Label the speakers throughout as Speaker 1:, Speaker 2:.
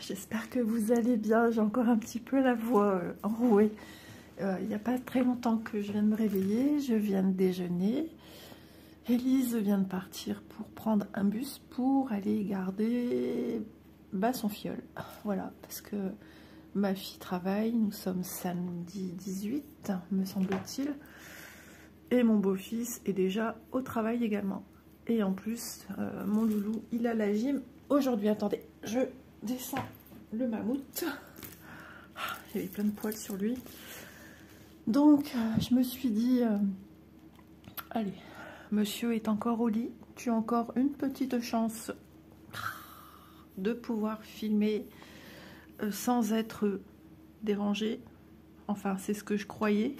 Speaker 1: J'espère que vous allez bien. J'ai encore un petit peu la voix enrouée. Il n'y a pas très longtemps que je viens de me réveiller. Je viens de déjeuner. Élise vient de partir pour prendre un bus pour aller garder son fiole. Voilà, parce que ma fille travaille. Nous sommes samedi 18, me semble-t-il. Et mon beau-fils est déjà au travail également. Et en plus, mon loulou, il a la gym aujourd'hui. Attendez, je descends le mammouth. Il y avait plein de poils sur lui. Donc, je me suis dit, allez, monsieur est encore au lit. Tu as encore une petite chance de pouvoir filmer sans être dérangé. Enfin, c'est ce que je croyais.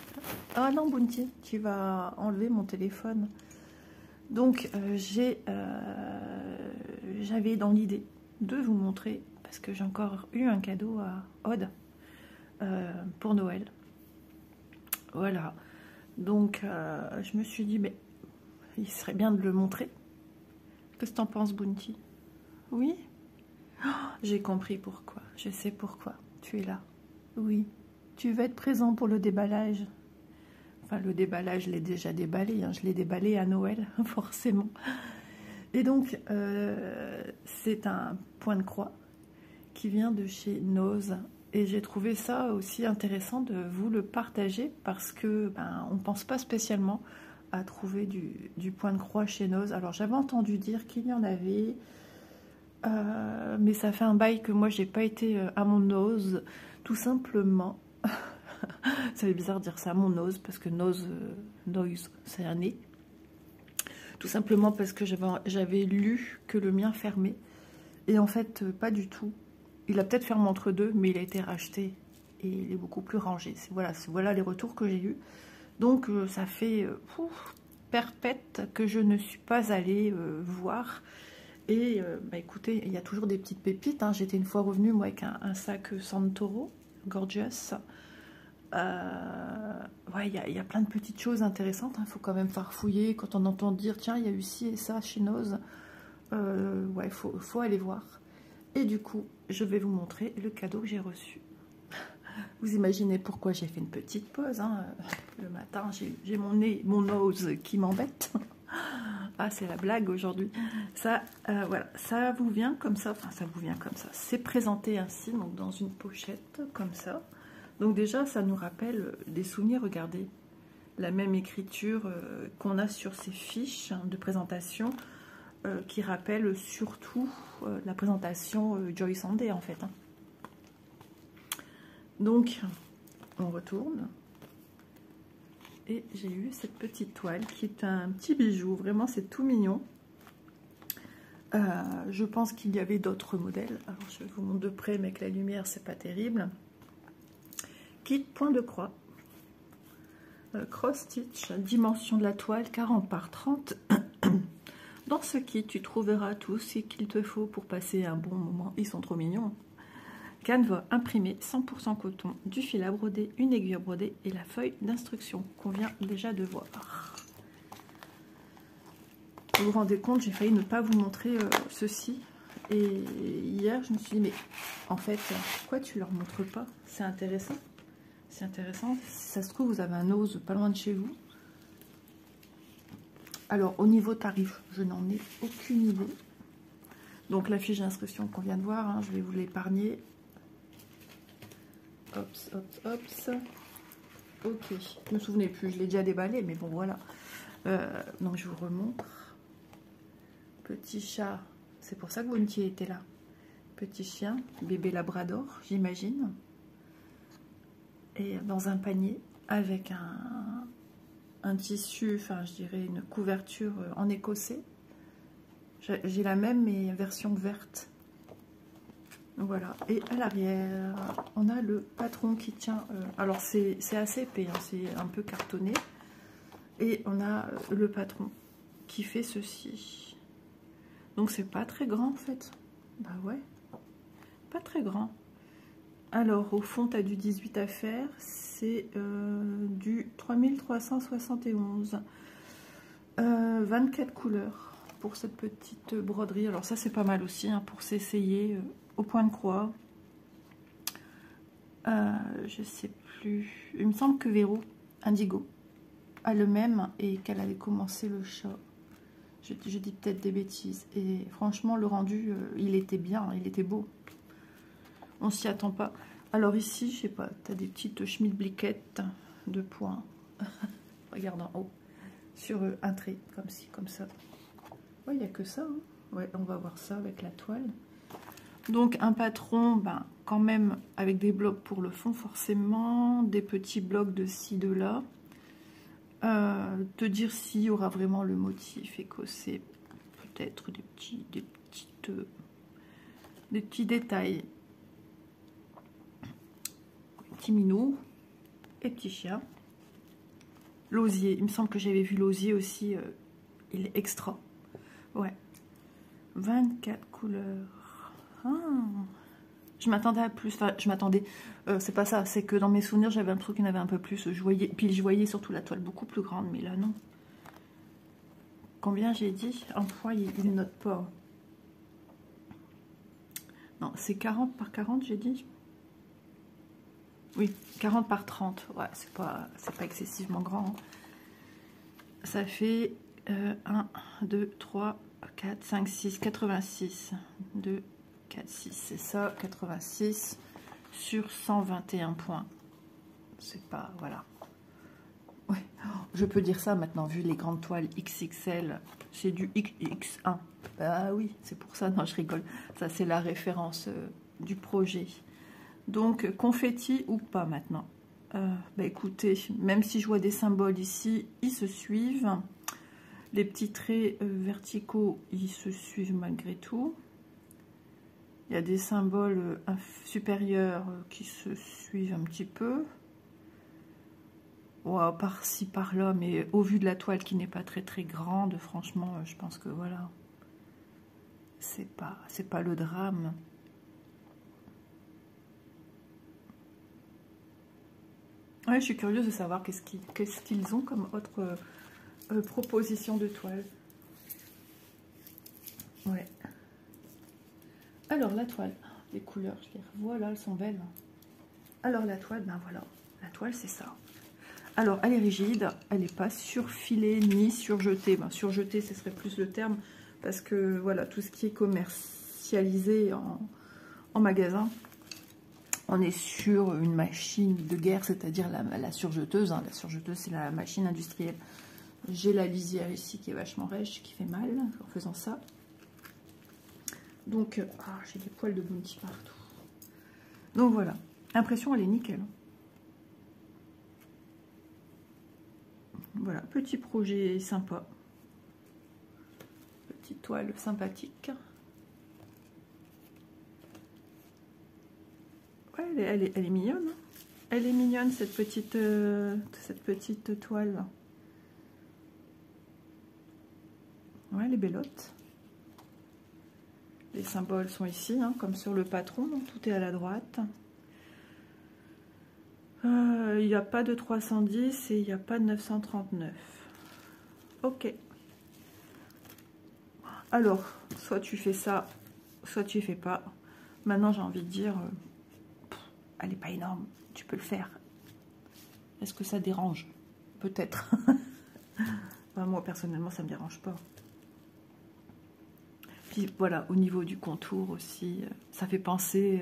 Speaker 1: Ah non, Bounty, tu vas enlever mon téléphone. Donc, j'avais dans l'idée de vous montrer, parce que j'ai encore eu un cadeau à Aude pour Noël. Voilà. Donc, je me suis dit, mais il serait bien de le montrer. Qu'est-ce que t'en penses, Bounty? Oui? Oh, j'ai compris pourquoi. Je sais pourquoi. Tu es là. Oui. Tu vas être présent pour le déballage. Enfin, le déballage, je l'ai déjà déballé. Hein. Je l'ai déballé à Noël, forcément. Et donc, c'est un point de croix qui vient de chez Nose. Et j'ai trouvé ça aussi intéressant de vous le partager parce que on ne pense pas spécialement à trouver du point de croix chez Nose. Alors, j'avais entendu dire qu'il y en avait, mais ça fait un bail que moi, j'ai pas été à mon Nose, tout simplement. Ça fait bizarre de dire ça, mon nose, parce que nose, c'est un nez. Tout simplement parce que j'avais lu que le mien fermait. Et en fait, pas du tout. Il a peut-être fermé entre deux, mais il a été racheté. Et il est beaucoup plus rangé. Voilà les retours que j'ai eus. Donc, ça fait perpète que je ne suis pas allée voir. Et écoutez, il y a toujours des petites pépites. Hein. J'étais une fois revenue, moi, avec un sac Santoro, Gorgeous. Ouais, il y a plein de petites choses intéressantes. Il faut quand même farfouiller quand on entend dire tiens, il y a eu ci et ça chez Nose. Ouais, faut aller voir. Et du coup, je vais vous montrer le cadeau que j'ai reçu. Vous imaginez pourquoi j'ai fait une petite pause. Hein. Le matin, j'ai mon nose qui m'embête. Ah, c'est la blague aujourd'hui. Ça, voilà, ça vous vient comme ça. Enfin, ça vous vient comme ça. C'est présenté ainsi, donc dans une pochette comme ça. Donc déjà, ça nous rappelle des souvenirs. Regardez, la même écriture qu'on a sur ces fiches de présentation qui rappelle surtout la présentation Joy Sunday en fait. Hein. Donc, on retourne. Et j'ai eu cette petite toile qui est un petit bijou. Vraiment, c'est tout mignon. Je pense qu'il y avait d'autres modèles. Alors, je vous montre de près, mais avec la lumière, c'est pas terrible. Kit point de croix, cross stitch, dimension de la toile 40 par 30. Dans ce kit, tu trouveras tout ce qu'il te faut pour passer un bon moment. Ils sont trop mignons. Canevas imprimé 100% coton, du fil à broder, une aiguille à broder et la feuille d'instruction qu'on vient déjà de voir. Vous vous rendez compte, j'ai failli ne pas vous montrer ceci. Et hier, je me suis dit, mais en fait, pourquoi tu leur montres pas? C'est intéressant. C'est intéressant. Si ça se trouve, vous avez un Nose pas loin de chez vous. Alors, au niveau tarif, je n'en ai aucune idée. Donc, la fiche d'instruction qu'on vient de voir, hein, je vais vous l'épargner. Hops, hops, hops. Ok, je me souvenais plus, je l'ai déjà déballé, mais bon, voilà. Donc, je vous remontre. Petit chat, c'est pour ça que Bounty était là. Petit chien, bébé labrador, j'imagine. Et dans un panier avec un tissu, enfin je dirais une couverture en écossais. J'ai la même mais version verte. Voilà. Et à l'arrière, on a le patron qui tient. Alors c'est assez épais, hein, c'est un peu cartonné. Et on a le patron qui fait ceci. Donc c'est pas très grand en fait. Bah ouais, pas très grand. Alors, au fond, tu as du 18 à faire, c'est du 3371. 24 couleurs pour cette petite broderie. Alors ça, c'est pas mal aussi hein, pour s'essayer au point de croix. Je sais plus. Il me semble que Véro, Indigo, a le même et qu'elle avait commencé le chat. Je dis peut-être des bêtises. Et franchement, le rendu, il était bien, il était beau. On s'y attend pas. Alors ici, je sais pas, tu as des petites schmilbliquettes de points. Regarde en haut. Sur un trait, comme ci, comme ça. Ouais, il n'y a que ça. Hein. Ouais, on va voir ça avec la toile. Donc un patron, ben, quand même avec des blocs pour le fond forcément, des petits blocs de ci, de là. Te dire s'il y aura vraiment le motif écossais, peut-être des petits détails. Petit minou et petit chien. L'osier, il me semble que j'avais vu l'osier aussi, il est extra. Ouais. 24 couleurs. Ah. Je m'attendais à plus, enfin je m'attendais, c'est pas ça, c'est que dans mes souvenirs j'avais un truc qui en avait un peu plus, puis je voyais surtout la toile beaucoup plus grande, mais là non. Combien j'ai dit? En poids il note pas. Non, c'est 40 par 40 j'ai dit. Oui, 40 par 30, ouais, c'est pas excessivement grand. Hein. Ça fait 1, 2, 3, 4, 5, 6, 86. 2, 4, 6, c'est ça, 86 sur 121 points. C'est pas, voilà. Ouais, je peux dire ça maintenant, vu les grandes toiles XXL, c'est du XX1. Bah oui, c'est pour ça, non, je rigole. Ça, c'est la référence du projet. Donc, confetti ou pas maintenant? Bah écoutez, même si je vois des symboles ici, ils se suivent. Les petits traits verticaux, ils se suivent malgré tout. Il y a des symboles supérieurs qui se suivent un petit peu. Ouais, par-ci, par-là, mais au vu de la toile qui n'est pas très très grande, franchement, je pense que voilà. C'est pas le drame. Ouais, je suis curieuse de savoir qu'est-ce qu'ils ont comme autre proposition de toile. Ouais. Alors, la toile. Les couleurs, je les revois là, elles sont belles. Alors, la toile, ben voilà. La toile, c'est ça. Alors, elle est rigide. Elle n'est pas surfilée ni surjetée. Ben, surjetée, ce serait plus le terme. Parce que, voilà, tout ce qui est commercialisé en magasin, on est sur une machine de guerre, c'est-à-dire la surjeteuse. Hein. La surjeteuse, c'est la machine industrielle. J'ai la lisière ici qui est vachement rêche, qui fait mal en faisant ça. Donc, j'ai des poils de bounty partout. Donc voilà, l'impression elle est nickel. Voilà, petit projet sympa. Petite toile sympathique. Ouais, elle est mignonne. Hein. Elle est mignonne cette petite toile. Ouais, elle est bellotte. Les symboles sont ici, hein, comme sur le patron, donc tout est à la droite. Il n'y a pas de 310 et il n'y a pas de 939. Ok. Alors, soit tu fais ça, soit tu fais pas. Maintenant, j'ai envie de dire, elle n'est pas énorme, tu peux le faire. Est-ce que ça dérange? Peut-être. Enfin, moi, personnellement, ça ne me dérange pas. Puis voilà, au niveau du contour aussi, ça fait penser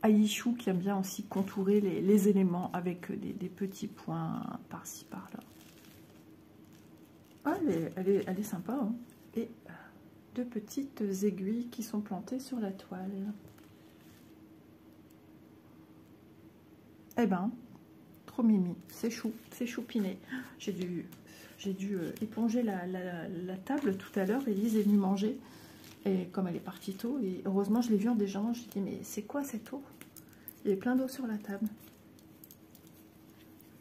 Speaker 1: à Yichou qui aime bien aussi contourer les éléments avec des petits points par-ci, par-là. Ah, elle est sympa. Hein. Et deux petites aiguilles qui sont plantées sur la toile. Eh ben, trop mimi, c'est chou, c'est choupiné. J'ai dû éponger la table tout à l'heure. Élise est venue manger. Et comme elle est partie tôt, et heureusement je l'ai vue en déjeuner, je dit mais c'est quoi cette eau? Il y avait plein d'eau sur la table.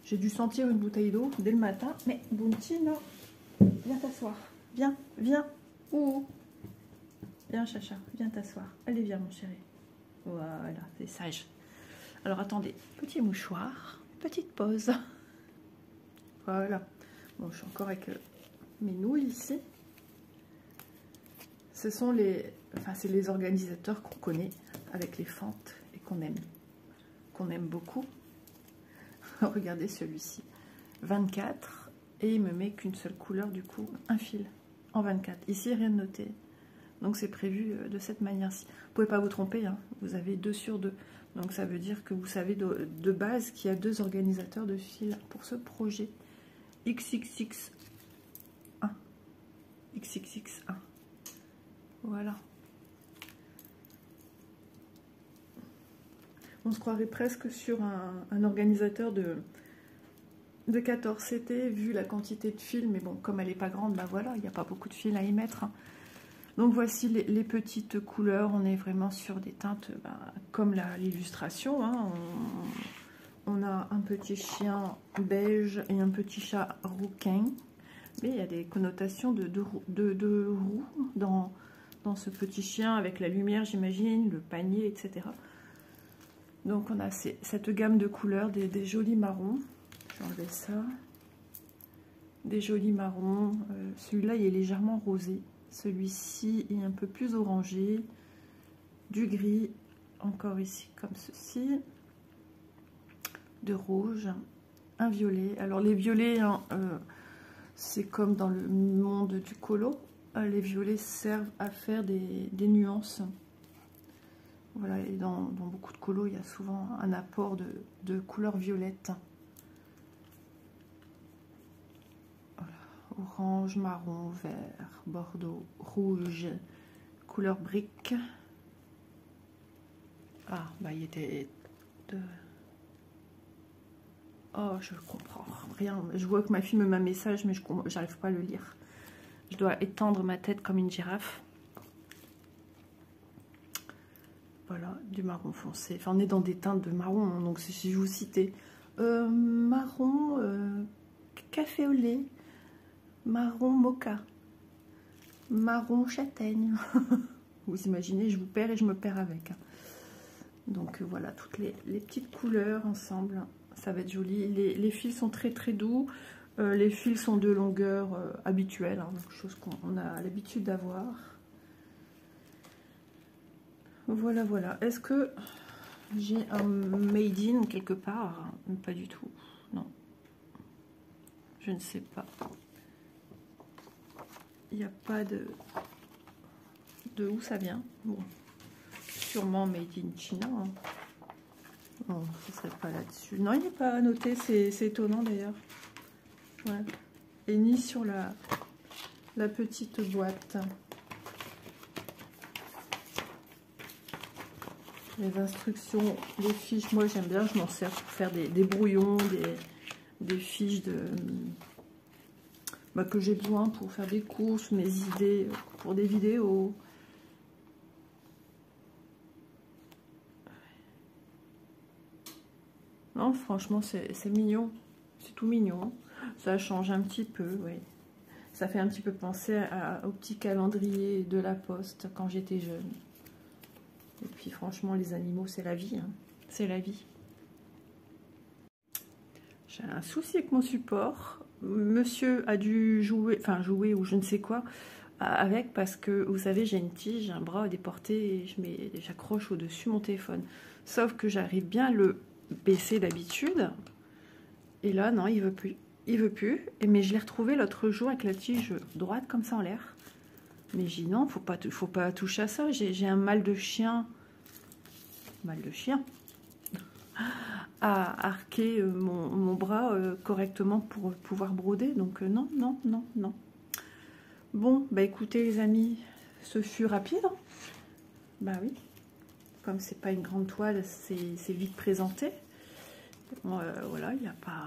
Speaker 1: J'ai dû sentir une bouteille d'eau dès le matin. Mais Bounty, non, viens t'asseoir. Viens, viens. Ouh. Viens Chacha, viens t'asseoir. Allez, viens mon chéri. Voilà, c'est sage. Alors attendez, petit mouchoir, petite pause. Voilà. Bon, je suis encore avec mes nouilles ici. C'est les organisateurs qu'on connaît avec les fentes et qu'on aime. qu'on aime beaucoup. Regardez celui-ci, 24, et il me met qu'une seule couleur, du coup, un fil en 24. Ici, rien de noté. Donc c'est prévu de cette manière-ci. Vous ne pouvez pas vous tromper, hein. Vous avez 2 sur 2. Donc ça veut dire que vous savez de base qu'il y a 2 organisateurs de fils pour ce projet. XXX1. XXX1. Voilà. On se croirait presque sur un organisateur de 14 CT, vu la quantité de fils. Mais bon, comme elle n'est pas grande, bah voilà, il n'y a pas beaucoup de fils à y mettre, hein. Donc voici les petites couleurs. On est vraiment sur des teintes comme l'illustration, hein. On a un petit chien beige et un petit chat rouquin. Mais il y a des connotations de roux dans ce petit chien, avec la lumière, j'imagine, le panier, etc. Donc on a cette gamme de couleurs, des jolis marrons. Je vais enlever ça. Des jolis marrons. Celui-là, il est légèrement rosé. Celui-ci est un peu plus orangé. Du gris, encore ici, comme ceci. De rouge. Un violet. Alors les violets, hein, c'est comme dans le monde du colo. Les violets servent à faire des nuances. Voilà, et dans beaucoup de colos, il y a souvent un apport de couleur violette. Voilà. Orange, marron, vert, bordeaux, rouge, couleur brique. Ah, bah il était de... Oh, je comprends rien. Je vois que ma fille me met un message, mais j'arrive pas à le lire. Je dois étendre ma tête comme une girafe. Voilà, du marron foncé. Enfin, on est dans des teintes de marron, hein, donc si je vous citais marron café au lait, marron mocha, marron châtaigne. Vous imaginez, je vous perds et je me perds avec. Donc voilà, toutes les petites couleurs ensemble, ça va être joli. Les fils sont très très doux. Les fils sont de longueur habituelle, hein, quelque chose qu'on a l'habitude d'avoir. Voilà, voilà. Est-ce que j'ai un made in quelque part? Pas du tout. Non. Je ne sais pas. Il n'y a pas de où ça vient. Bon. Sûrement made in China. Hein. Bon, ce serait pas là-dessus. Non, il n'est pas noté. C'est étonnant d'ailleurs. Ouais. Et ni sur la petite boîte. Les instructions, les fiches, moi j'aime bien, je m'en sers pour faire des brouillons, des fiches que j'ai besoin pour faire des courses, mes idées pour des vidéos. Non, franchement, c'est mignon, c'est tout mignon. Ça change un petit peu, oui. Ça fait un petit peu penser au petit calendrier de la Poste quand j'étais jeune. Et puis franchement, les animaux, c'est la vie, hein. C'est la vie. J'ai un souci avec mon support. Monsieur a dû jouer ou je ne sais quoi avec, parce que vous savez, j'ai une tige, un bras à déporter et j'accroche au-dessus mon téléphone. Sauf que j'arrive bien à le baisser d'habitude. Et là, non, il veut plus. Il veut plus. Mais je l'ai retrouvé l'autre jour avec la tige droite comme ça en l'air. Mais j'ai dit non, faut pas toucher à ça. J'ai un mal de chien. Mal de chien. À arquer mon bras correctement pour pouvoir broder. Donc non, non, non, non. Bon, bah écoutez les amis, ce fut rapide. Bah oui. Comme c'est pas une grande toile, c'est vite présenté. Voilà, il n'y a pas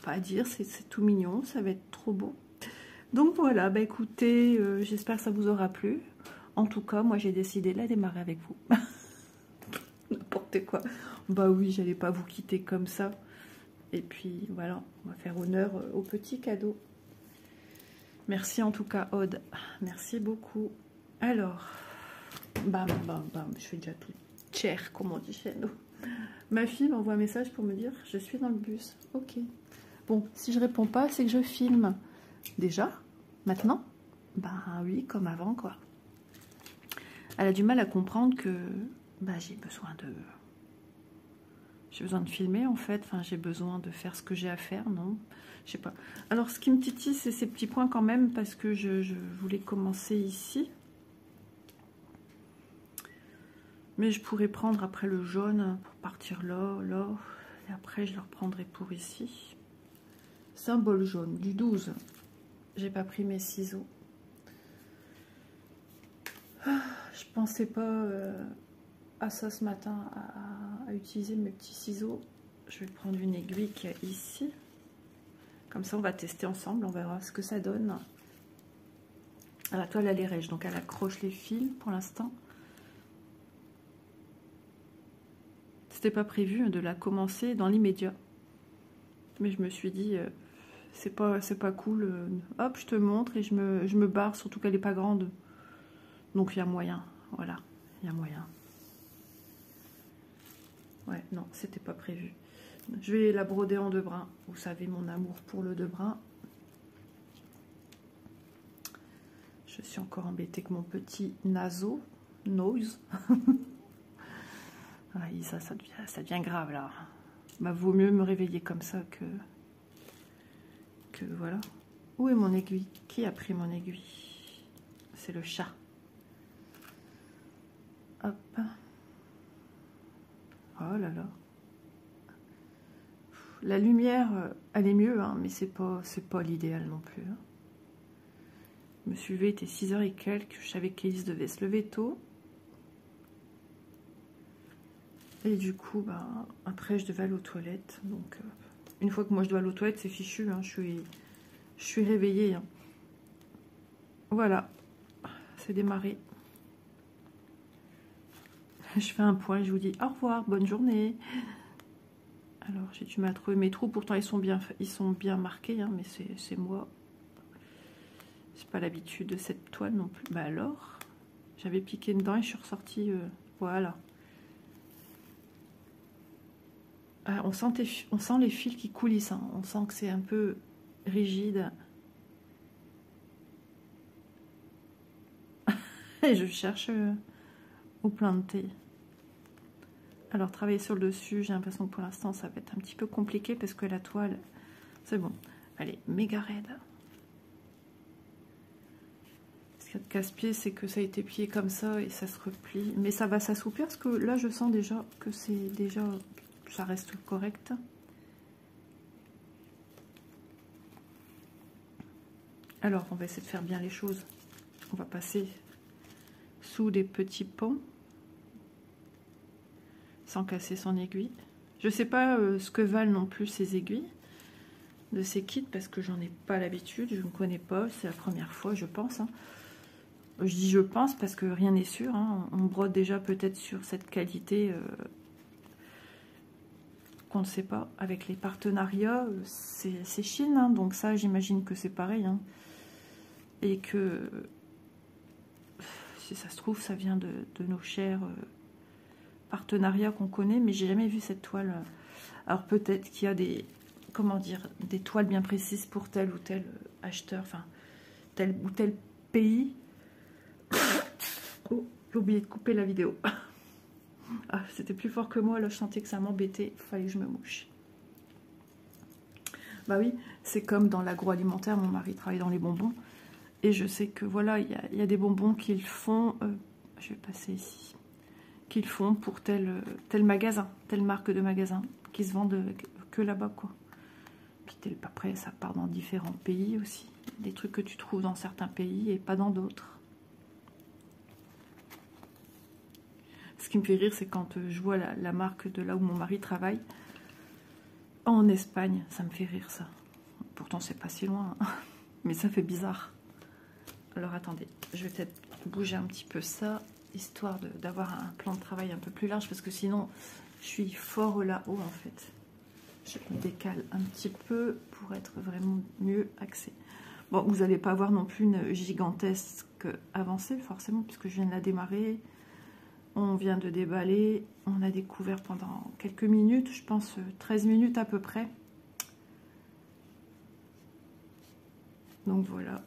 Speaker 1: à dire. C'est tout mignon. Ça va être trop beau. Donc voilà, bah écoutez, j'espère que ça vous aura plu. En tout cas, moi j'ai décidé de la démarrer avec vous. N'importe quoi. Bah oui, j'allais pas vous quitter comme ça. Et puis voilà, on va faire honneur au petit cadeau. Merci en tout cas, Aude. Merci beaucoup. Alors, bam, bam, bam, je fais déjà tout cher, comme on dit chez nous. Ma fille m'envoie un message pour me dire « Je suis dans le bus ». Ok. Bon, si je réponds pas, c'est que je filme. Déjà, maintenant, bah oui, comme avant, quoi. Elle a du mal à comprendre que bah, j'ai besoin J'ai besoin de filmer en fait, enfin j'ai besoin de faire ce que j'ai à faire, non? Je sais pas. Alors ce qui me titille, c'est ces petits points quand même, parce que je voulais commencer ici. Mais je pourrais prendre après le jaune pour partir là, là. Et après je le reprendrai pour ici. Symbole jaune, du 12. J'ai pas pris mes ciseaux. Je pensais pas à ça ce matin, à utiliser mes petits ciseaux. Je vais prendre une aiguille qui est ici. Comme ça, on va tester ensemble, on verra ce que ça donne. Ah, la toile, elle est rêche, donc elle accroche les fils pour l'instant. C'était pas prévu de la commencer dans l'immédiat. Mais je me suis dit, c'est pas cool. Hop, je te montre et je me barre, surtout qu'elle n'est pas grande. Donc il y a moyen, voilà, il y a moyen. Ouais, non, c'était pas prévu. Je vais la broder en 2 brins. Vous savez mon amour pour le 2 brins. Je suis encore embêtée que mon petit nose. Ah, ça devient grave là. Bah, vaut mieux me réveiller comme ça que voilà. Où est mon aiguille? Qui a pris mon aiguille? C'est le chat. Hop. Oh là là. La lumière, elle est mieux, hein, mais c'est pas l'idéal non plus. Hein. Je me suis levée, il était 6h et quelques. Je savais qu'Élise devait se lever tôt. Et du coup, bah, après, je devais aller aux toilettes. Donc, une fois que moi je dois aller aux toilettes, c'est fichu. Hein, je suis réveillée. Hein. Voilà, c'est démarré. Je fais un point, je vous dis au revoir, bonne journée. Alors, j'ai du mal à trouver mes trous. Pourtant, ils sont bien marqués, hein, mais c'est moi. J'ai pas l'habitude de cette toile non plus. Bah alors, j'avais piqué dedans et je suis ressortie. Voilà. Ah, on sent les fils qui coulissent. Hein. On sent que c'est un peu rigide. Et je cherche au plein de thé. Alors, travailler sur le dessus, j'ai l'impression que pour l'instant, ça va être un petit peu compliqué parce que la toile, c'est bon. Elle est méga raide. Ce qu'il y a de casse-pied, c'est que ça a été plié comme ça et ça se replie. Mais ça va s'assouplir parce que là, je sens déjà que c'est déjà... ça reste correct. Alors, on va essayer de faire bien les choses. On va passer sous des petits ponts sans casser son aiguille. Je sais pas ce que valent non plus ces aiguilles de ces kits parce que j'en ai pas l'habitude, je ne connais pas, c'est la première fois je pense. Hein. Je dis je pense parce que rien n'est sûr. Hein. On brode déjà peut-être sur cette qualité qu'on ne sait pas. Avec les partenariats, c'est Chine, hein. Donc ça j'imagine que c'est pareil. Hein. Et que si ça se trouve ça vient de nos chers partenariats qu'on connaît, mais j'ai jamais vu cette toile. Alors peut-être qu'il y a des, comment dire, des toiles bien précises pour tel ou tel acheteur, enfin tel ou tel pays. Oh, j'ai oublié de couper la vidéo. Ah, c'était plus fort que moi, là je sentais que ça m'embêtait, il fallait que je me mouche. Bah oui, c'est comme dans l'agroalimentaire, mon mari travaille dans les bonbons, et je sais que voilà, il y a des bonbons qu'ils font, je vais passer ici, qu'ils font pour tel magasin, telle marque de magasin, qui se vendent que là-bas, quoi. Puis après, ça part dans différents pays aussi. Des trucs que tu trouves dans certains pays et pas dans d'autres. Ce qui me fait rire, c'est quand je vois la marque de là où mon mari travaille. En Espagne, ça me fait rire, ça. Pourtant, c'est pas si loin, hein. Mais ça fait bizarre. Alors, attendez, je vais peut-être bouger un petit peu ça, histoire d'avoir un plan de travail un peu plus large, parce que sinon, je suis fort là-haut, en fait. Je me décale un petit peu pour être vraiment mieux axée. Bon, vous n'allez pas avoir non plus une gigantesque avancée, forcément, puisque je viens de la démarrer. On vient de déballer. On a découvert pendant quelques minutes, je pense 13 minutes à peu près. Donc voilà.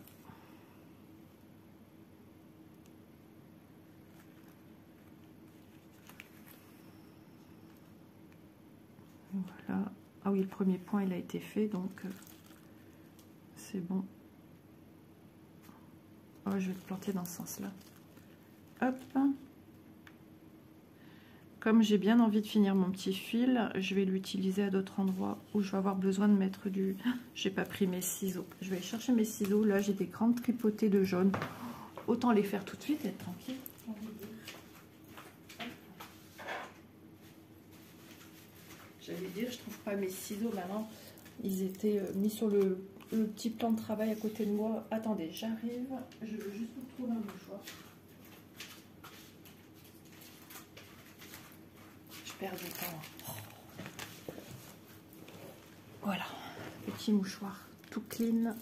Speaker 1: Voilà. Ah oui, le premier point, il a été fait, donc c'est bon. Oh, je vais le planter dans ce sens-là. Hop. Comme j'ai bien envie de finir mon petit fil, je vais l'utiliser à d'autres endroits où je vais avoir besoin de mettre du... J'ai pas pris mes ciseaux. Je vais aller chercher mes ciseaux. Là, j'ai des grandes tripotées de jaune. Autant les faire tout de suite et être tranquille. J'allais dire, je trouve pas mes ciseaux maintenant. Ils étaient mis sur le petit plan de travail à côté de moi. Attendez, j'arrive. Je veux juste vous trouver un mouchoir. Je perds du temps. Voilà, petit mouchoir tout clean.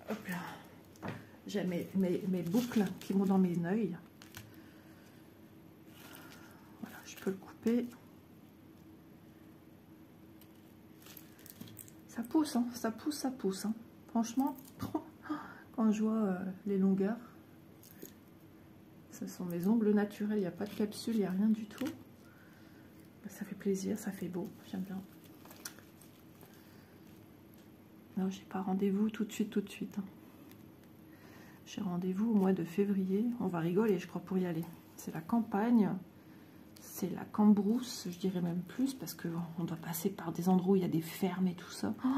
Speaker 1: Hop là. J'ai mes boucles qui vont dans mes œils. Voilà, je peux le couper. Ça pousse, hein, ça pousse, ça pousse. Hein. Franchement, quand je vois les longueurs, ce sont mes ongles naturels, il n'y a pas de capsule, il n'y a rien du tout. Ça fait plaisir, ça fait beau, j'aime bien. Non, j'ai pas rendez-vous tout de suite, hein. J'ai rendez-vous au mois de février. On va rigoler, je crois, pour y aller. C'est la campagne, c'est la cambrousse, je dirais même plus, parce qu'on doit passer par des endroits où il y a des fermes et tout ça. Oh,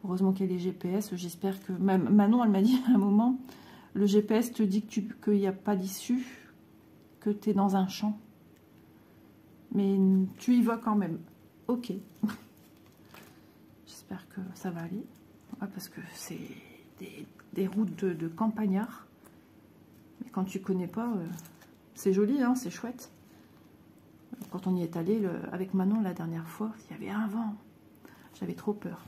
Speaker 1: heureusement qu'il y a les GPS, j'espère que... Manon, elle m'a dit à un moment, le GPS te dit qu'il n'y a pas d'issue, que tu es dans un champ. Mais tu y vas quand même. Ok. J'espère que ça va aller. Ouais, parce que c'est des routes de campagnards. Mais quand tu connais pas, c'est joli, hein, c'est chouette. Quand on y est allé avec Manon la dernière fois, il y avait un vent. J'avais trop peur.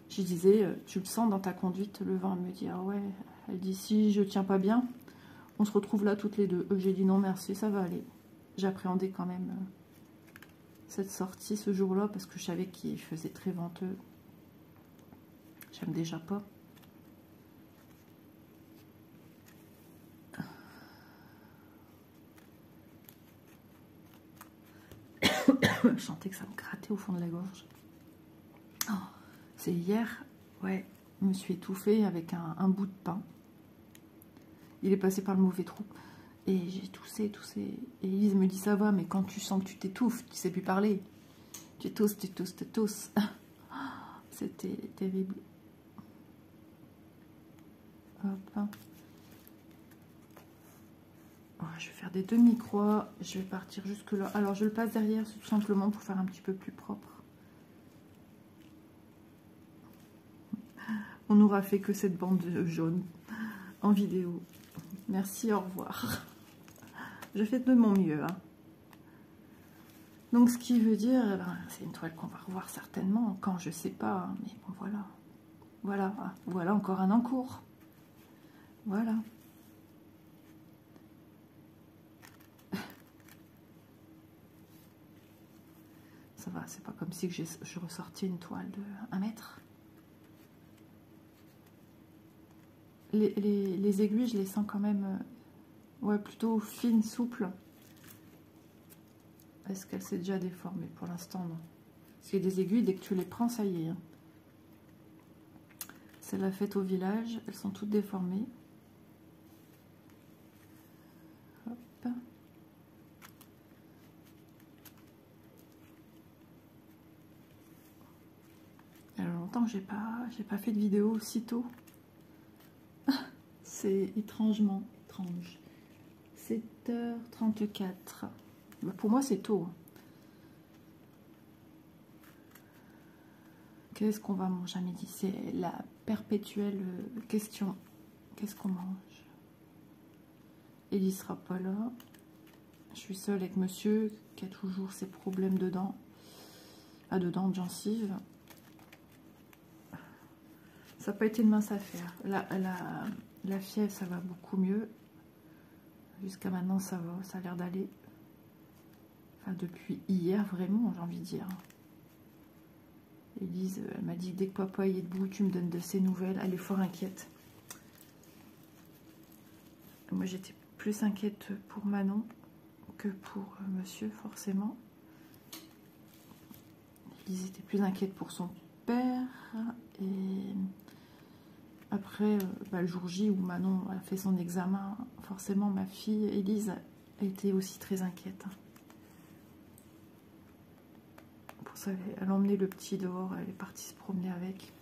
Speaker 1: Je disais, tu le sens dans ta conduite, le vent. Elle me dit, ah ouais. Elle dit, si je tiens pas bien, on se retrouve là toutes les deux. J'ai dit, non merci, ça va aller. J'appréhendais quand même cette sortie ce jour-là parce que je savais qu'il faisait très venteux. J'aime déjà pas. Je sentais que ça me grattait au fond de la gorge. Oh, c'est hier, ouais, je me suis étouffée avec un bout de pain. Il est passé par le mauvais trou. Et j'ai toussé. Et Elise me dit, ça va, mais quand tu sens que tu t'étouffes, tu sais plus parler. Tu tousses. C'était terrible. Hop. Oh, je vais faire des demi-croix. Je vais partir jusque là. Alors, je le passe derrière, tout simplement pour faire un petit peu plus propre. On n'aura fait que cette bande jaune en vidéo. Merci, au revoir. Je fais de mon mieux. Hein. Donc, ce qui veut dire, c'est une toile qu'on va revoir certainement, quand je sais pas. Hein, mais bon, voilà. Voilà encore un en cours. Voilà. Ça va, c'est pas comme si je ressortais une toile de 1 mètre. Les aiguilles, je les sens quand même ouais, plutôt fines, souples. Est-ce qu'elle s'est déjà déformée? Pour l'instant, non. Parce qu'il y a des aiguilles, dès que tu les prends, ça y est. Hein. C'est la fête au village, elles sont toutes déformées. Hop. Alors longtemps que j'ai pas fait de vidéo aussitôt. C'est étrangement étrange. 7h34. Pour moi, c'est tôt. Qu'est-ce qu'on va manger à midi? C'est la perpétuelle question. Qu'est-ce qu'on mange? Ellie sera pas là. Je suis seule avec monsieur qui a toujours ses problèmes de dents. Ah, de dents, de gencives. Ça n'a pas été une mince affaire. La fièvre, ça va beaucoup mieux. Jusqu'à maintenant, ça va. Ça a l'air d'aller. Enfin, depuis hier, vraiment, j'ai envie de dire. Elise, elle m'a dit, dès que papa est debout, tu me donnes de ses nouvelles. Elle est fort inquiète. Moi, j'étais plus inquiète pour Manon que pour monsieur, forcément. Lise était plus inquiète pour son père. Et après, le jour J où Manon a fait son examen, forcément ma fille Élise était aussi très inquiète. Pour ça, elle a emmené le petit dehors, elle est partie se promener avec.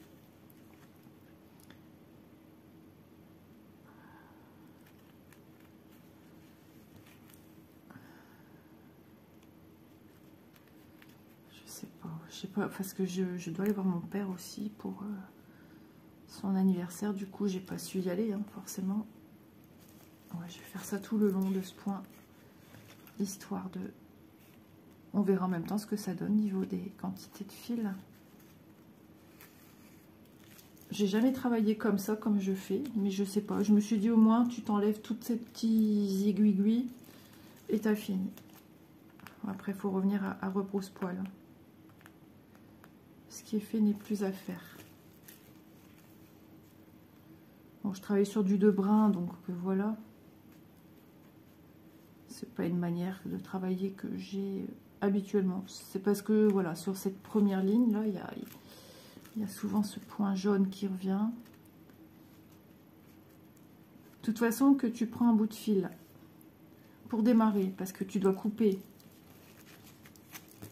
Speaker 1: Je sais pas, parce que je dois aller voir mon père aussi pour son anniversaire. Du coup, j'ai pas su y aller, hein, forcément. Ouais, je vais faire ça tout le long de ce point, histoire de... On verra en même temps ce que ça donne au niveau des quantités de fils. J'ai jamais travaillé comme ça, comme je fais, mais je sais pas. Je me suis dit, au moins, tu t'enlèves toutes ces petits aiguilles et t'as fini. Après, il faut revenir à rebrousse-poil. Ce qui est fait n'est plus à faire. Bon, je travaille sur du 2 brun, donc voilà. C'est pas une manière de travailler que j'ai habituellement. C'est parce que, voilà, sur cette première ligne, là, il y a souvent ce point jaune qui revient. De toute façon, que tu prends un bout de fil pour démarrer, parce que tu dois couper.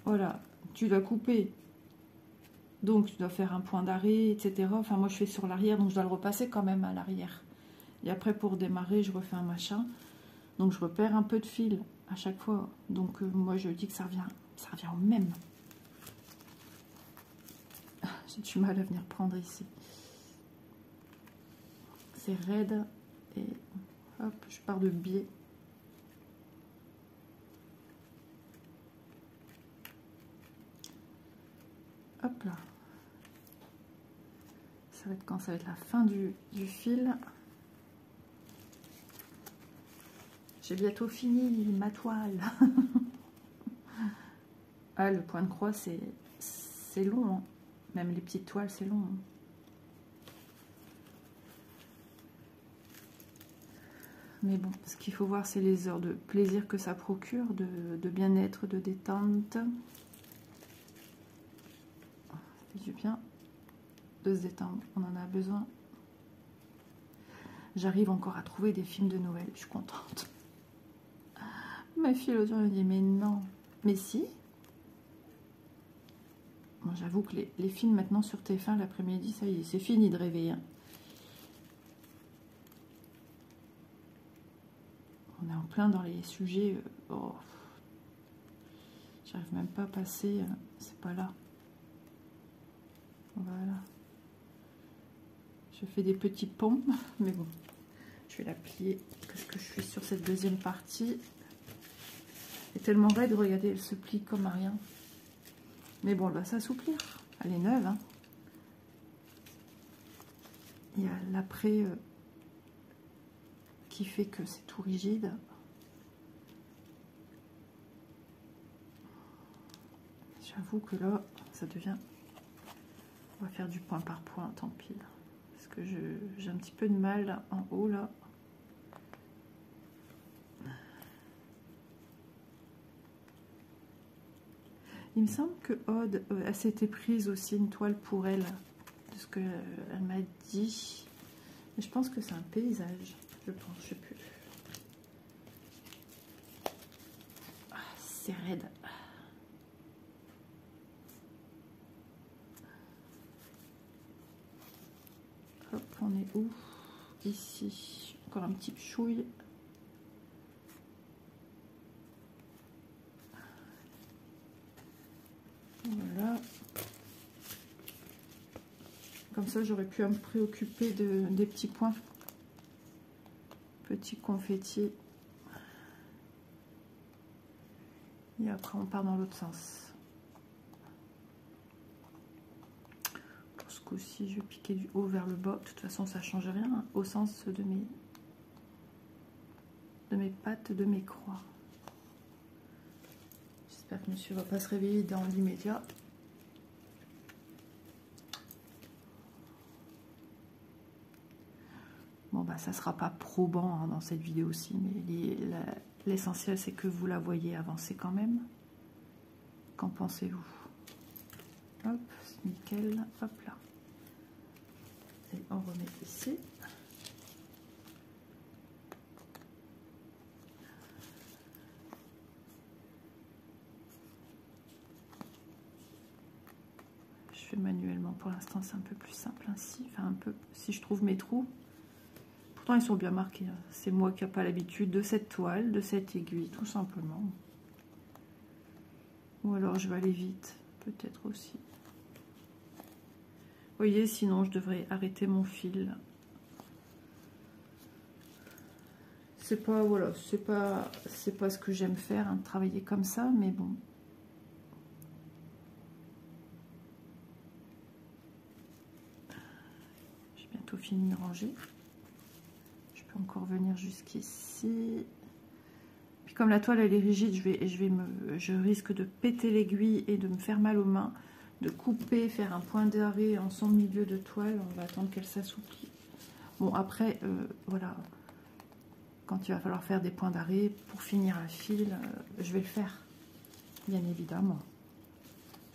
Speaker 1: Voilà, tu dois couper. Donc, tu dois faire un point d'arrêt, etc. Enfin, moi, je fais sur l'arrière, donc je dois le repasser quand même à l'arrière. Et après, pour démarrer, je refais un machin. Donc, je repère un peu de fil à chaque fois. Donc, moi, je dis que ça revient au même. J'ai du mal à venir prendre ici. C'est raide. Et hop, je pars de biais. Hop là. Ça va être quand ça va être la fin du fil. J'ai bientôt fini ma toile. Ah, le point de croix, c'est long. Hein. Même les petites toiles, c'est long. Hein. Mais bon, ce qu'il faut voir, c'est les heures de plaisir que ça procure, de bien-être, de détente. Ça fait du bien de se détendre, on en a besoin. J'arrive encore à trouver des films de Noël, je suis contente. Ma fille l'autre jour me dit, mais non, mais si. Bon, j'avoue que les films maintenant sur TF1 l'après-midi, ça y est, c'est fini de rêver. Hein. On est en plein dans les sujets. Oh, j'arrive même pas à passer. C'est pas là. Voilà. Je fais des petits ponts, mais bon, je vais la plier parce que je suis sur cette deuxième partie. Elle est tellement raide, regardez, elle se plie comme à rien. Mais bon, elle va s'assouplir. Elle est neuve. Hein. Il y a l'après qui fait que c'est tout rigide. J'avoue que là, ça devient... On va faire du point par point, tant pis. Parce que j'ai un petit peu de mal en haut, là. Il me semble que Aude, elle s'était prise aussi une toile pour elle, de ce qu'elle m'a dit. Mais je pense que c'est un paysage, je pense, je sais plus. Ah, c'est raide. Hop, on est où? Ici. Encore un petit chouille. Voilà. Comme ça, j'aurais pu me préoccuper des petits points. Petits confettis. Et après, on part dans l'autre sens. Pour ce coup-ci, je vais piquer du haut vers le bas. De toute façon, ça ne change rien hein, au sens de mes pattes, de mes croix. J'espère que monsieur ne va pas se réveiller dans l'immédiat. Bon, bah, ça ne sera pas probant hein, dans cette vidéo-ci, mais l'essentiel, c'est que vous la voyez avancer quand même. Qu'en pensez-vous? Hop, c'est nickel. Hop là. Et on remet ici. Je fais manuellement pour l'instant, c'est un peu plus simple ainsi. Enfin, un peu, si je trouve mes trous. Pourtant, ils sont bien marqués. C'est moi qui n'ai pas l'habitude de cette toile, de cette aiguille, tout simplement. Ou alors, je vais aller vite, peut-être aussi. Vous voyez, sinon, je devrais arrêter mon fil. C'est pas, voilà, c'est pas ce que j'aime faire, hein, travailler comme ça, mais bon. J'ai bientôt fini de ranger. Je peux encore venir jusqu'ici. Puis comme la toile elle est rigide, je risque de péter l'aiguille et de me faire mal aux mains, de couper, faire un point d'arrêt en son milieu de toile. On va attendre qu'elle s'assouplit. Bon après, voilà, quand il va falloir faire des points d'arrêt pour finir un fil, je vais le faire, bien évidemment.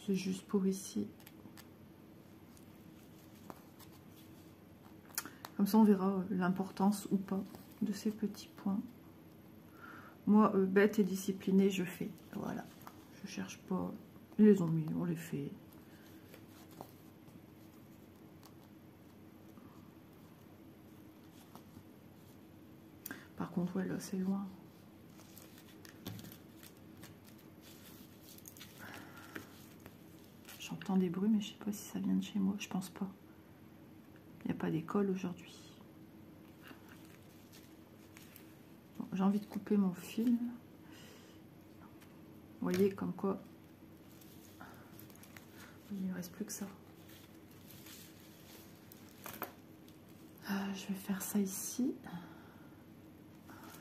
Speaker 1: C'est juste pour ici. Comme ça on verra l'importance ou pas de ces petits points. Moi, bête et disciplinée, je fais. Voilà. Je cherche pas. Ils les ont mis, on les fait. Par contre, ouais, là, c'est loin. J'entends des bruits, mais je sais pas si ça vient de chez moi. Je pense pas. Il n'y a pas d'école aujourd'hui. Bon, j'ai envie de couper mon fil. Vous voyez, comme quoi, il ne reste plus que ça. Je vais faire ça ici.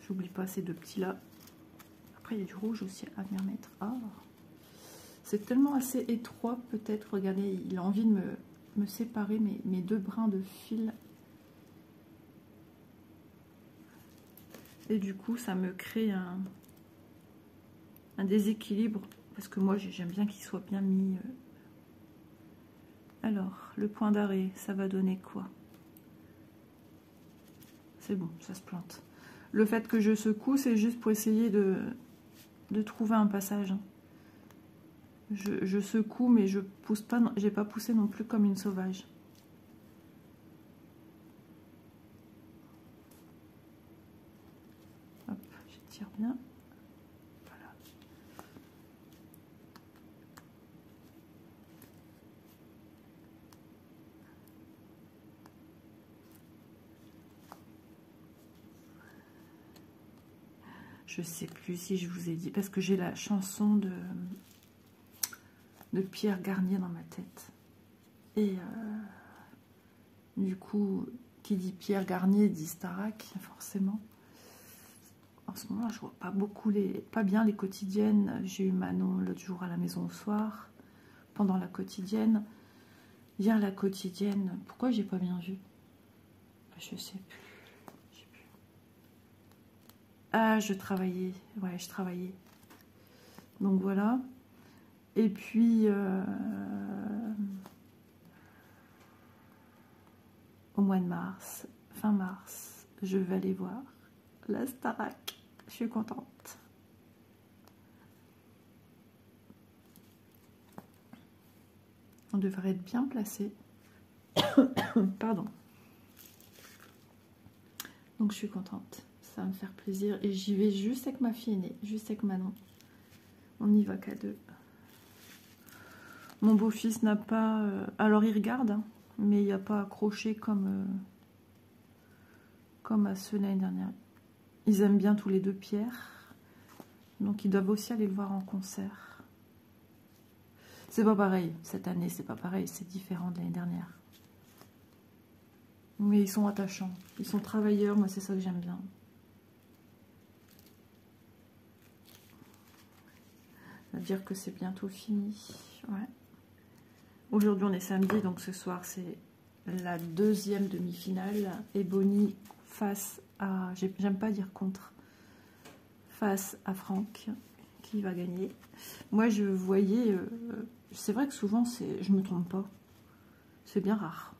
Speaker 1: J'oublie pas ces deux petits là. Après, il y a du rouge aussi à venir mettre. Ah, c'est tellement assez étroit, peut-être. Regardez, il a envie de me séparer mes deux brins de fil. Et du coup, ça me crée un déséquilibre. Parce que moi, j'aime bien qu'il soit bien mis. Alors, le point d'arrêt, ça va donner quoi? C'est bon, ça se plante. Le fait que je secoue, c'est juste pour essayer de trouver un passage. Je secoue, mais je pousse pas. J'ai pas poussé non plus comme une sauvage. Hop, j'étire bien. Voilà. Je sais plus si je vous ai dit, parce que j'ai la chanson de Pierre Garnier dans ma tête. Et du coup, qui dit Pierre Garnier dit Starac, forcément. En ce moment, je vois pas beaucoup pas bien les quotidiennes. J'ai eu Manon l'autre jour à la maison au soir, pendant la quotidienne. Hier, la quotidienne, pourquoi j'ai pas bien vu? Je sais plus. Ah, je travaillais. Ouais, je travaillais. Donc voilà. Et puis, au mois de mars, fin mars, je vais aller voir la Starac. Je suis contente. On devrait être bien placé. Pardon. Donc je suis contente. Ça va me faire plaisir. Et j'y vais juste avec ma fille aînée, juste avec Manon. On n'y va qu'à deux. Mon beau-fils n'a pas... alors il regarde, hein, mais il n'y a pas accroché comme à ceux l'année dernière. Ils aiment bien tous les deux Pierre. Donc ils doivent aussi aller le voir en concert. C'est pas pareil. Cette année, c'est pas pareil. C'est différent de l'année dernière. Mais ils sont attachants. Ils sont travailleurs. Moi, c'est ça que j'aime bien. Ça veut dire que c'est bientôt fini. Ouais. Aujourd'hui, on est samedi. Donc ce soir, c'est la deuxième demi-finale. Et Bonnie face à... J'aime pas dire contre. Face à Franck, qui va gagner. Moi, je voyais... c'est vrai que souvent, je me trompe pas. C'est bien rare.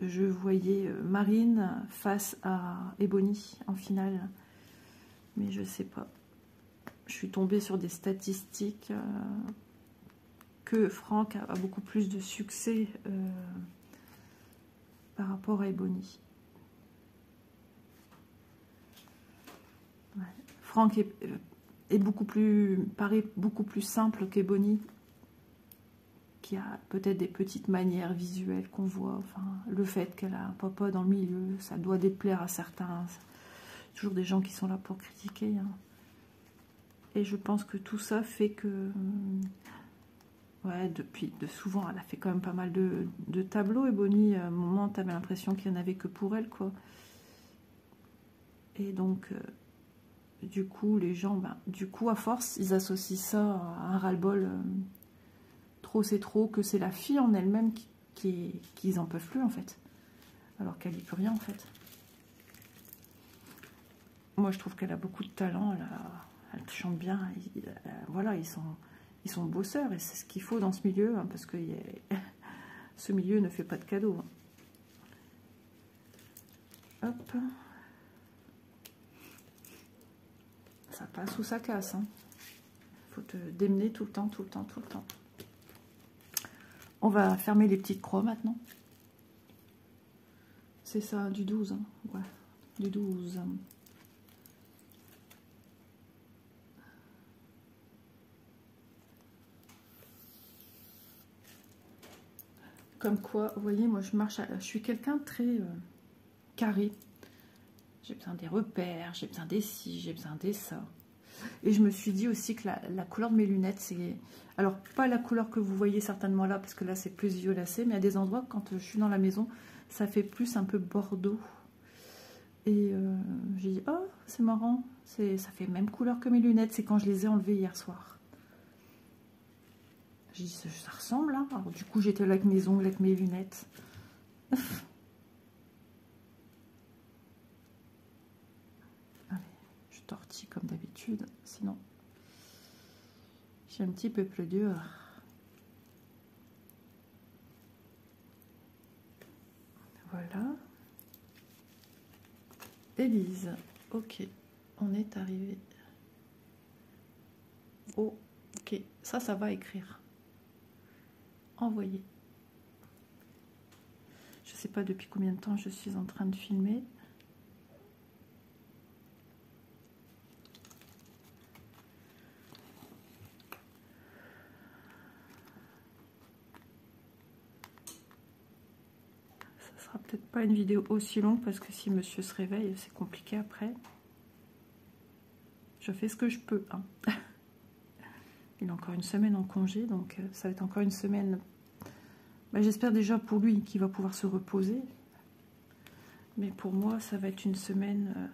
Speaker 1: Je voyais Marine face à Ebony en finale. Mais je sais pas. Je suis tombée sur des statistiques que Franck a beaucoup plus de succès par rapport à Ebony. Ouais. Franck est beaucoup plus, paraît beaucoup plus simple qu'Ebony, qui a peut-être des petites manières visuelles qu'on voit. Enfin, le fait qu'elle a un papa dans le milieu, ça doit déplaire à certains. Toujours des gens qui sont là pour critiquer. Hein. Et je pense que tout ça fait que... ouais, souvent, elle a fait quand même pas mal de tableaux. Ebony, à un moment, tu avais l'impression qu'il n'y en avait que pour elle, quoi. Et donc... du coup, les gens, du coup, à force, ils associent ça à un ras-le-bol. Trop, c'est trop, que c'est la fille en elle-même qu'ils en peuvent plus, en fait. Alors qu'elle n'y peut rien, en fait. Moi, je trouve qu'elle a beaucoup de talent. Elle chante bien. Voilà, ils sont bosseurs. Et c'est ce qu'il faut dans ce milieu, hein, parce que ce milieu ne fait pas de cadeaux. Hein. Hop. Ça passe ou ça casse. Hein. Faut te démener tout le temps, tout le temps, tout le temps. On va fermer les petites croix maintenant. C'est ça, du 12. Hein. Ouais, du 12. Comme quoi, vous voyez, moi je marche, je suis quelqu'un de très carré. J'ai besoin des repères, j'ai besoin des ci, j'ai besoin des ça. Et je me suis dit aussi que la couleur de mes lunettes, c'est... Alors, pas la couleur que vous voyez certainement là, parce que là, c'est plus violacé, mais à des endroits, quand je suis dans la maison, ça fait plus un peu bordeaux. Et j'ai dit, oh, c'est marrant, ça fait même couleur que mes lunettes, c'est quand je les ai enlevées hier soir. J'ai dit, ça ressemble, hein. Alors, du coup, j'étais là avec mes ongles, avec mes lunettes. Tortille comme d'habitude, sinon j'ai un petit peu plus dur. Voilà. Élise, ok, on est arrivé. Oh, ok, ça va écrire. Envoyer. Je sais pas depuis combien de temps je suis en train de filmer. Peut-être pas une vidéo aussi longue parce que si monsieur se réveille, c'est compliqué après. Je fais ce que je peux. Hein. Il a encore une semaine en congé, donc ça va être encore une semaine. J'espère déjà pour lui qu'il va pouvoir se reposer. Mais pour moi, ça va être une semaine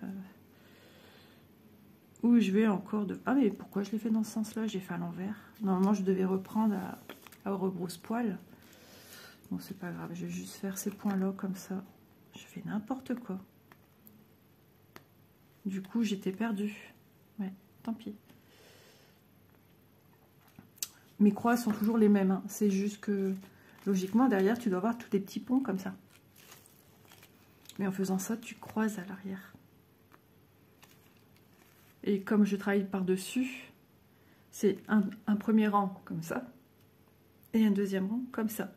Speaker 1: où je vais encore de... Ah mais pourquoi je l'ai fait dans ce sens-là? J'ai fait à l'envers. Normalement, je devais reprendre à rebrousse-poil. Bon, c'est pas grave, je vais juste faire ces points-là comme ça. Je fais n'importe quoi. Du coup, j'étais perdue. Ouais, tant pis. Mes croix sont toujours les mêmes. Hein. C'est juste que, logiquement, derrière, tu dois avoir tous des petits ponts comme ça. Mais en faisant ça, tu croises à l'arrière. Et comme je travaille par-dessus, c'est un premier rang comme ça. Et un deuxième rang comme ça.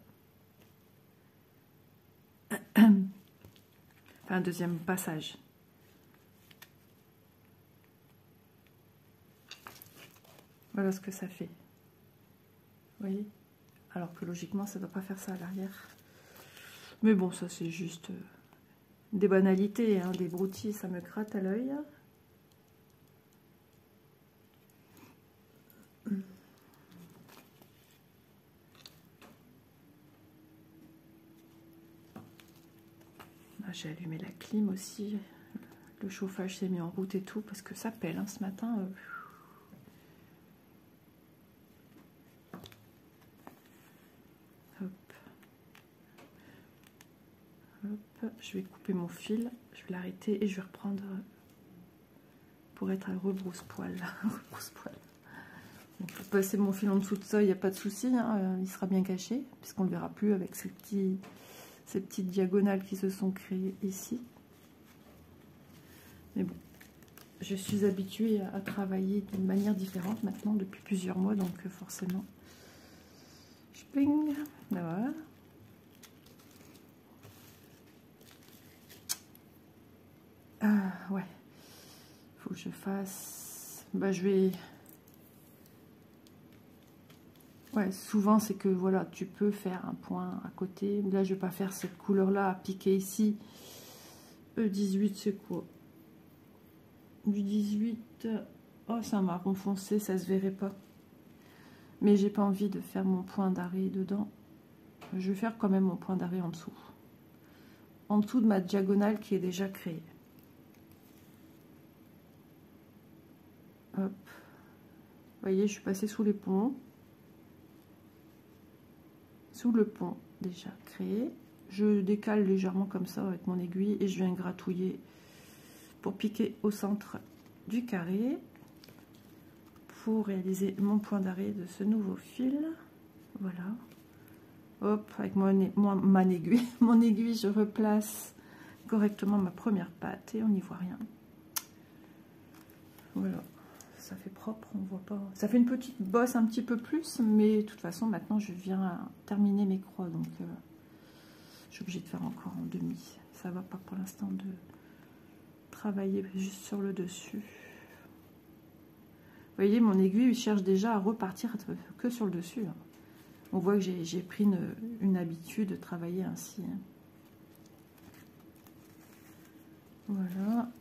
Speaker 1: Enfin, un deuxième passage. Voilà ce que ça fait. Vous voyez? Alors que logiquement, ça ne doit pas faire ça à l'arrière. Mais bon, ça c'est juste des banalités, hein, des broutilles, ça me gratte à l'œil. J'ai allumé la clim aussi. Le chauffage s'est mis en route et tout, parce que ça pèle hein, ce matin. Hop. Hop. Je vais couper mon fil, je vais l'arrêter et je vais reprendre pour être à rebrousse-poil. Rebrousse-poil. Donc, pour passer mon fil en dessous de ça, il n'y a pas de souci, hein, il sera bien caché, puisqu'on ne le verra plus avec ces petites diagonales qui se sont créées ici. Mais bon, je suis habituée à travailler d'une manière différente maintenant depuis plusieurs mois, donc forcément, je ping, voilà. Ouais, faut que je fasse, bah je vais, ouais, souvent c'est que voilà, tu peux faire un point à côté. Là je vais pas faire cette couleur là à piquer ici. E18 c'est quoi? Du 18, oh c'est un marron foncé, ça se verrait pas, mais j'ai pas envie de faire mon point d'arrêt dedans. Je vais faire quand même mon point d'arrêt en dessous de ma diagonale qui est déjà créée. Hop. Vous voyez, je suis passée sous les ponts, sous le pont déjà créé. Je décale légèrement comme ça avec mon aiguille et je viens gratouiller pour piquer au centre du carré pour réaliser mon point d'arrêt de ce nouveau fil. Voilà. Hop, avec mon aiguille, je replace correctement ma première patte et on n'y voit rien. Voilà, ça fait propre, on voit pas. Ça fait une petite bosse un petit peu plus, mais de toute façon maintenant je viens terminer mes croix, donc je suis obligée de faire encore en demi. Ça va pas pour l'instant de travailler juste sur le dessus. Vous voyez, mon aiguille il cherche déjà à repartir que sur le dessus. On voit que j'ai pris une habitude de travailler ainsi. Voilà.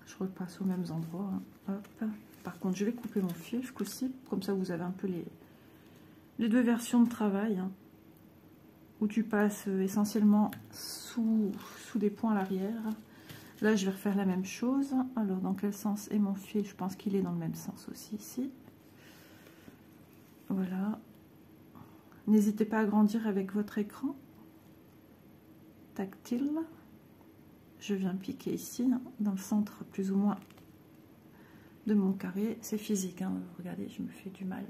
Speaker 1: Je repasse aux mêmes endroits. Hop. Par contre, je vais couper mon fil ce coup-ci. Comme ça, vous avez un peu les deux versions de travail. Où tu passes essentiellement sous des points à l'arrière. Là, je vais refaire la même chose. Alors, dans quel sens est mon fil? Je pense qu'il est dans le même sens aussi ici. Voilà. N'hésitez pas à agrandir avec votre écran tactile. Je viens piquer ici, dans le centre plus ou moins de mon carré. C'est physique, hein. Regardez, je me fais du mal.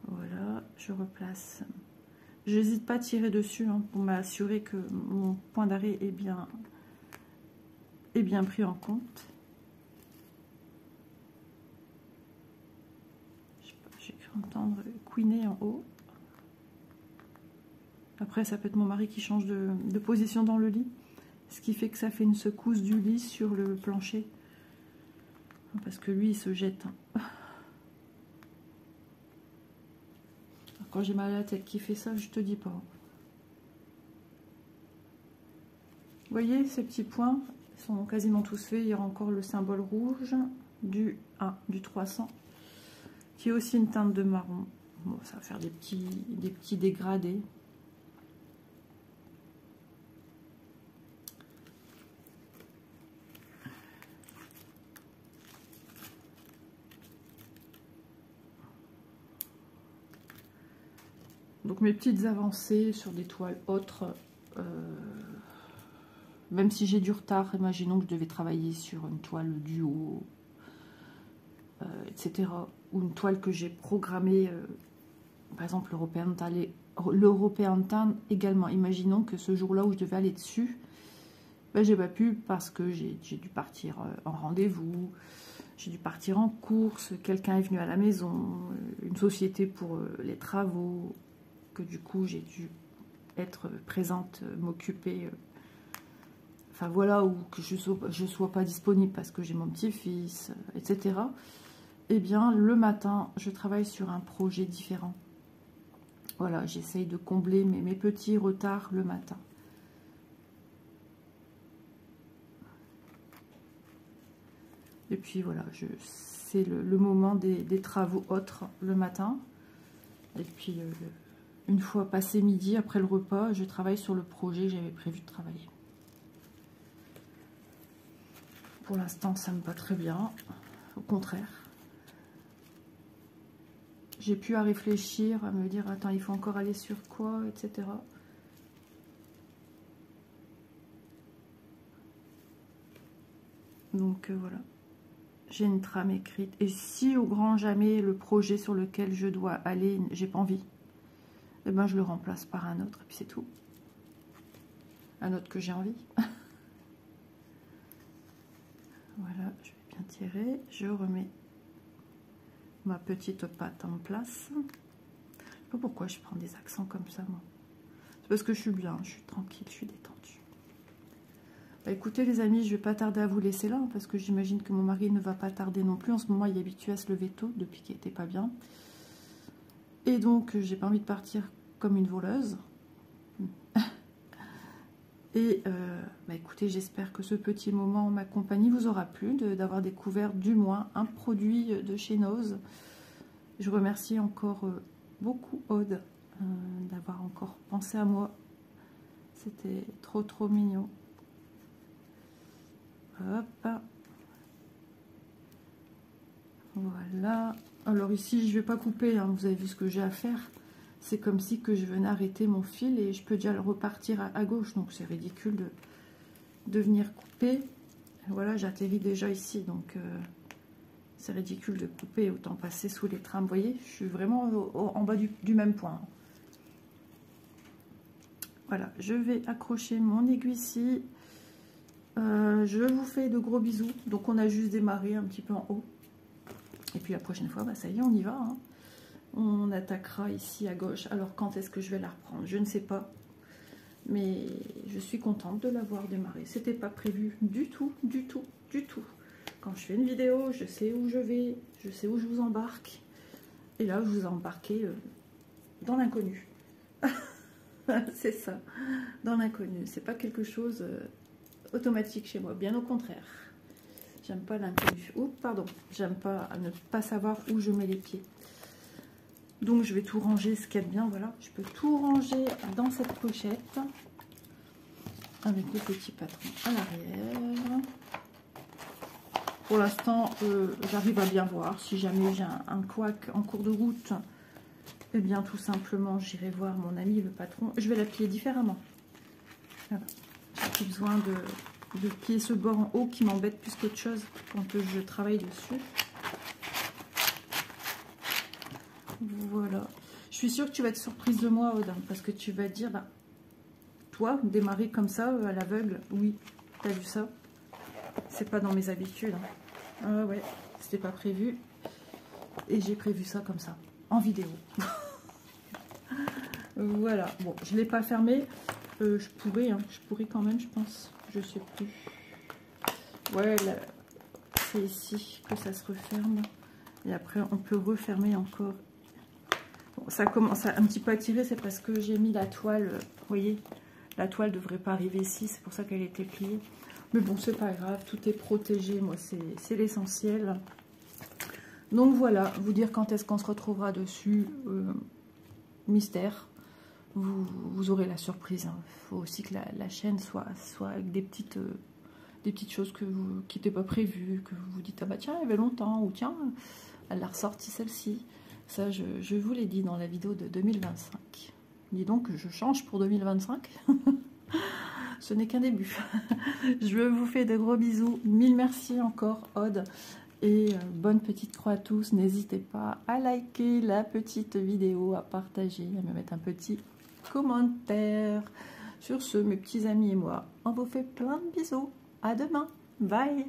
Speaker 1: Voilà, je replace. Je n'hésite pas à tirer dessus hein, pour m'assurer que mon point d'arrêt est bien pris en compte. J'ai cru entendre couiner en haut. Après, ça peut être mon mari qui change de position dans le lit. Ce qui fait que ça fait une secousse du lit sur le plancher. Parce que lui, il se jette. Quand j'ai mal à la tête qui fait ça, je te dis pas. Vous voyez, ces petits points sont quasiment tous faits. Il y aura encore le symbole rouge du 300, qui est aussi une teinte de marron. Bon, ça va faire des petits dégradés. Donc mes petites avancées sur des toiles autres, même si j'ai du retard, imaginons que je devais travailler sur une toile duo, etc. Ou une toile que j'ai programmée, par exemple l'European Tan également. Imaginons que ce jour-là où je devais aller dessus, ben, j'ai pas pu parce que j'ai dû partir en rendez-vous, j'ai dû partir en course, quelqu'un est venu à la maison, une société pour les travaux, que du coup j'ai dû être présente, m'occuper, enfin voilà, ou que je sois pas disponible parce que j'ai mon petit-fils, etc. Eh bien le matin je travaille sur un projet différent. Voilà, j'essaye de combler mes petits retards le matin. Et puis voilà, c'est le moment des travaux autres le matin. Et puis une fois passé midi, après le repas, je travaille sur le projet que j'avais prévu de travailler. Pour l'instant, ça me va très bien. Au contraire. J'ai pu à réfléchir, à me dire, attends, il faut encore aller sur quoi, etc. Donc voilà, j'ai une trame écrite. Et si au grand jamais le projet sur lequel je dois aller, j'ai pas envie, eh ben je le remplace par un autre et puis c'est tout. Un autre que j'ai envie. Voilà, je vais bien tirer. Je remets ma petite pâte en place. Je sais pas pourquoi je prends des accents comme ça, moi. C'est parce que je suis bien, je suis tranquille, je suis détendue. Bah, écoutez les amis, je vais pas tarder à vous laisser là, parce que j'imagine que mon mari ne va pas tarder non plus. En ce moment, il est habitué à se lever tôt, depuis qu'il était pas bien. Et donc, j'ai pas envie de partir comme une voleuse. Et bah écoutez, j'espère que ce petit moment en ma compagnie vous aura plu, d'avoir découvert du moins un produit de chez Nose. Je remercie encore beaucoup Aude d'avoir encore pensé à moi. C'était trop mignon. Hop. Voilà. Alors ici, je vais pas couper, hein, vous avez vu ce que j'ai à faire. C'est comme si que je venais arrêter mon fil et je peux déjà le repartir à gauche. Donc c'est ridicule de venir couper. Voilà, j'atterris déjà ici. Donc c'est ridicule de couper. Autant passer sous les trames. Vous voyez, je suis vraiment en bas du même point. Voilà, je vais accrocher mon aiguille ici. Je vous fais de gros bisous. Donc on a juste démarré un petit peu en haut. Et puis la prochaine fois, bah, ça y est, on y va. Hein. On attaquera ici à gauche. Alors quand est-ce que je vais la reprendre? Je ne sais pas. Mais je suis contente de l'avoir démarré. C'était pas prévu du tout. Quand je fais une vidéo, je sais où je vais. Je sais où je vous embarque. Et là, je vous ai embarqué dans l'inconnu. C'est ça. Dans l'inconnu. C'est pas quelque chose automatique chez moi. Bien au contraire. J'aime pas l'inconnu. Oh, pardon. J'aime pas ne pas savoir où je mets les pieds. Donc je vais tout ranger, ce qu'il y a de bien, voilà. Je peux tout ranger dans cette pochette. Avec le petit patron à l'arrière. Pour l'instant, j'arrive à bien voir. Si jamais j'ai un couac en cours de route, eh bien tout simplement, j'irai voir mon ami le patron. Je vais la plier différemment. Voilà. J'ai plus besoin de plier ce bord en haut qui m'embête plus qu'autre chose quand je travaille dessus. Voilà. Je suis sûre que tu vas être surprise de moi, Aude, parce que tu vas dire, bah, toi, démarrer comme ça, à l'aveugle, oui, t'as vu ça? C'est pas dans mes habitudes. Hein. Ah ouais, c'était pas prévu. Et j'ai prévu ça comme ça, en vidéo. Voilà. Bon, je l'ai pas fermé. Je pourrais quand même, je pense. Je sais plus. Ouais, c'est ici que ça se referme. Et après, on peut refermer encore. Ça commence un petit peu à tirer, c'est parce que j'ai mis la toile, vous voyez, la toile devrait pas arriver ici, c'est pour ça qu'elle était pliée. Mais bon, c'est pas grave, tout est protégé, moi c'est l'essentiel. Donc voilà, vous dire quand est-ce qu'on se retrouvera dessus, mystère, vous aurez la surprise. Hein. Il faut aussi que la chaîne soit avec des petites choses qui n'étaient pas prévues, que vous vous dites, ah bah tiens, il y avait longtemps, ou tiens, elle a ressorti celle-ci. Ça, je vous l'ai dit dans la vidéo de 2025. Dis donc que je change pour 2025. Ce n'est qu'un début. Je vous fais de gros bisous. Mille merci encore, Aude. Et bonne petite croix à tous. N'hésitez pas à liker la petite vidéo, à partager, à me mettre un petit commentaire. Sur ce, mes petits amis et moi, on vous fait plein de bisous. À demain. Bye.